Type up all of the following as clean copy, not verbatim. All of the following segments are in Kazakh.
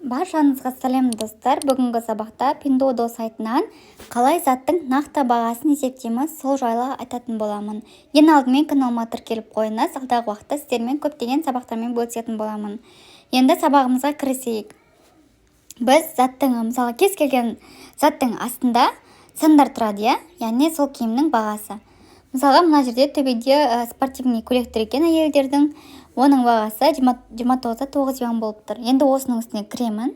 Баршаңызға сәлем достар. Бүгінгі сабақта Pinduoduo сайтынан қалай заттың нақты бағасын есептейміз, сол жайлы айтатын боламын. Ең алдымен каналыма тіркеліп қойыңыз, алдағы уақытта сіздермен көптеген сабақтармен бөлісетін боламын. Енді сабағымызға кірісейік. Біз заттың, мысалы кез келген заттың астында сандар тұрады, яғни сол киімнің бағасы. Мысалға, мына жерде төбеде спортивный көйлек тұр екен әйелдердің. Оның бағасы 29,9 юан болып тұр. Енді осының үстіне кіремін.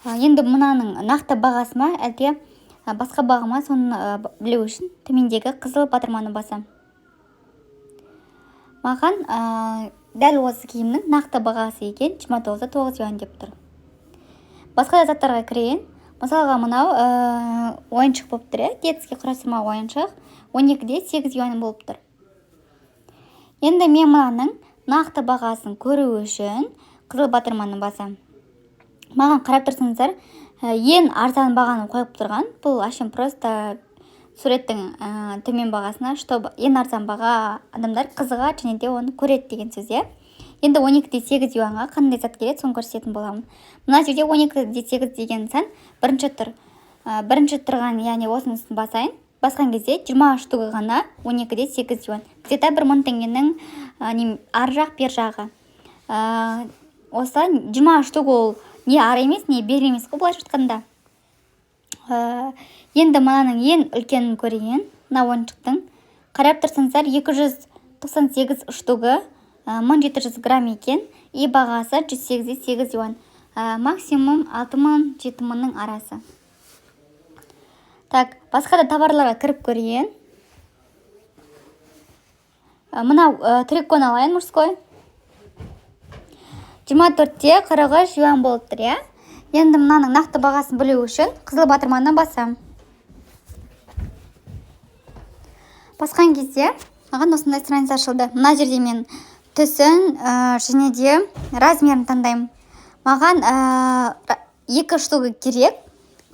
Енді мұнаның нақты бағасы ма, әлде басқа баға ма, соны білу үшін төмендегі қызыл батырманы басам. Маған дәл осы киімнің нақты бағасы екен 29,9 юан деп тұр. Басқа заттарға кірейін. Мысалға, мынау ойыншық болып тұр, детский құрастырма ойыншық 12,8 юан болып тұр. Енді мен мұнаның нақты бағасын көру үшін қызыл батырманы басам. Маған қарап тұрсаңыздар, ең арзан бағаны қойып тұрған. Бұл ашын просто суреттің төмен бағасына, чтобы ең арзан баға адамдар қызыға және де оны көреді деген сөз. Енді 12,8 юанға қандай зат келеді, соны көрсететін боламын. Мына жерде 12,8 деген сан бірінші тұр. Бірінші тұрған, яғни осының үстін басайын. Басқан кезде 20 штугы ғана 12,8 юан. Где-то 1000 теңгенің ар жақ бер жағы. Осылай 20 штугы ол не ар емес, не бер емес қой былайша айтқанда. Енді мынаның ең үлкенін көрейін, мына ойыншықтың. Қарап тұрсаңыздар, 298 штугы 1700 грамм екен, и бағасы 188 юан. Максимум 6000-7000-ның арасы. Так, басқа да товарларға кіріп көрейін. Мынау трикон алайын, мужской. 24-те 43 юан болып тұр, Енді мынаның нақты бағасын білу үшін қызыл батырманы басам. Басқан кезде маған осындай страница ашылды. Мына жерде мен түсін және де размерін таңдаймын. Маған 2 штугы керек.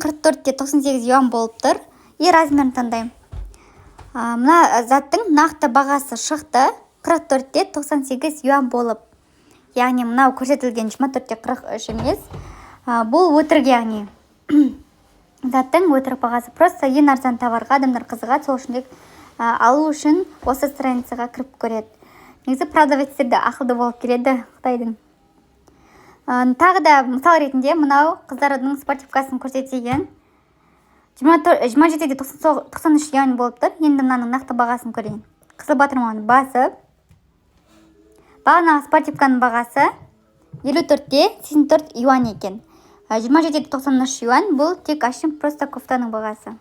44-те 98 юан болып тұр. И размерін таңдаймын. Мына заттың нақты бағасы шықты 44-те 98 юан болып. Яғни мынау көрсетілген 24-те 43 емес. Бұл өтірік, яғни заттың өтірік бағасы. Просто ең арзан товарға адамдар қызығады, сол үшін алу үшін осы страницаға кіріп көреді. Негізі продавецтерді ақылды болып келеді Қытайдың. Тағы да мысал ретінде мынау қыздардың спортивкасын көрсетеген 27-де 93 юан болып тұр. Енді мынаның нақты бағасын көрейін. Қызыл батырманы басып, бағанағы спортивканың бағасы 54-те 84 юан екен. 27-де 93 юан бұл тек ашын просто кофтаның бағасы.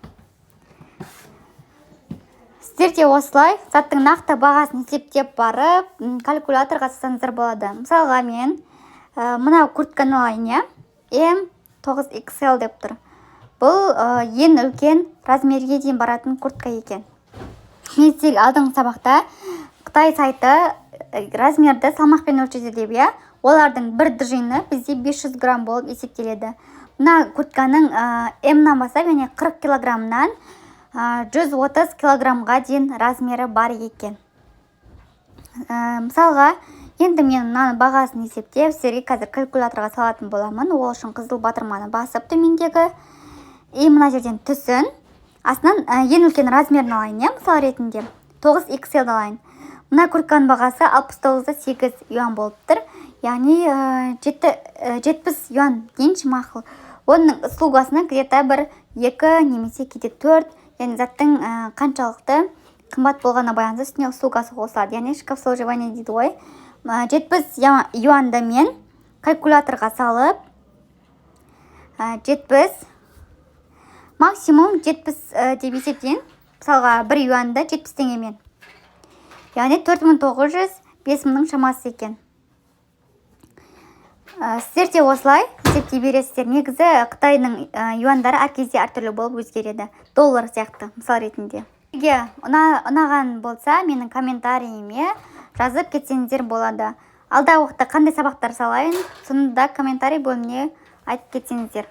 Сіздерде осылай заттың нақты бағасын есептеп барып, калькуляторға жазсаңыздар болады. Мысалға мен мынау куртканы алайын, M9XL деп тұр. Бұл ең үлкен размерге дейін баратын куртка екен. Мен алдыңғы сабақта Қытай сайты размерді салмақпен өлшейді деп, олардың бір дюжины бізде 500 грамм болып есептеледі. Мына куртканың М-нан бастап, яғни 40 килограммнан 130 килограммға дейін размері бар екен. Мысалға, енді мен мынаның бағасын есептеп, сіздерге қазір калькуляторға салатын боламын. Ол үшін қызыл батырманы басып төмендегі. И мына жерден түсін. Астынан ең үлкен размерін алайын, мысал ретінде 9XL алайын. Мына куртканың бағасы 69,8 юан болып тұр. Яғни 70 юан денші мақыл. Оның услугасына где-то бір 2 немесе кейде 4, яғни заттың қаншалықты қымбат болғаны байланысты үстіне услугасы қосылады. Яғни шкаф-обслуживание дейді ғой. 70 юанды мен калькуляторға салып, 70, максимум 70 деп есептейін. Мысалға 1 юанды 70 теңгемен. Яғни 4900, 5000-ның шамасы екен. Сіздер де осылай есептей бересіздер. Негізі Қытайдың юандары әр кезде әртүрлі болып өзгереді. Доллар сияқты, мысал ретінде. Егер ұнаған болса, менің комментарийіме жазып кетсеңіздер болады. Алдағы уақытта қандай сабақтар салайын, соны да комментарий бөліміне айтып кетсеңіздер.